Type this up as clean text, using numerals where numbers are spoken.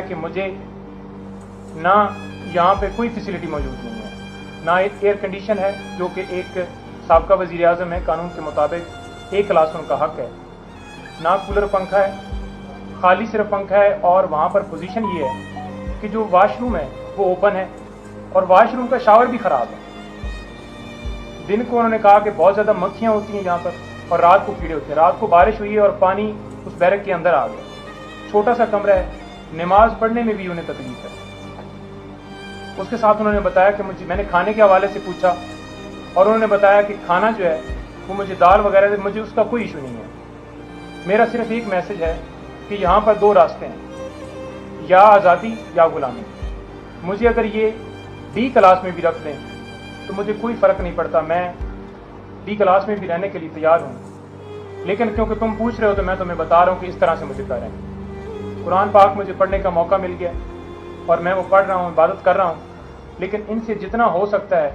کہ مجھے نہ یہاں پہ کوئی فیسلٹی موجود نہیں ہے، نہ ایئر کنڈیشن ہے جو کہ ایک سابقہ وزیر اعظم ہے، قانون کے مطابق ایک کلاس ان کا حق ہے، نہ کولر پنکھا ہے، خالی صرف پنکھا ہے، اور وہاں پر پوزیشن یہ ہے کہ جو واش روم ہے وہ اوپن ہے اور واش روم کا شاور بھی خراب ہے۔ دن کو انہوں نے کہا کہ بہت زیادہ مکھیاں ہوتی ہیں یہاں پر اور رات کو کیڑے ہوتے ہیں۔ رات کو بارش ہوئی ہے اور پانی اس بیرک کے اندر آ گیا، چھوٹا سا کمرہ ہے، نماز پڑھنے میں بھی انہیں تکلیف ہے۔ اس کے ساتھ انہوں نے بتایا کہ میں نے کھانے کے حوالے سے پوچھا اور انہوں نے بتایا کہ کھانا جو ہے وہ مجھے دال وغیرہ مجھے اس کا کوئی ایشو نہیں ہے۔ میرا صرف ایک میسج ہے کہ یہاں پر دو راستے ہیں، یا آزادی یا غلامی۔ مجھے اگر یہ ڈی کلاس میں بھی رکھ دیں تو مجھے کوئی فرق نہیں پڑتا، میں ڈی کلاس میں بھی رہنے کے لیے تیار ہوں، لیکن کیونکہ تم پوچھ رہے ہو تو میں تمہیں بتا رہا ہوں کہ اس طرح سے مجھے کریں۔ قرآن پاک مجھے پڑھنے کا موقع مل گیا اور میں وہ پڑھ رہا ہوں، عبادت کر رہا ہوں، لیکن ان سے جتنا ہو سکتا ہے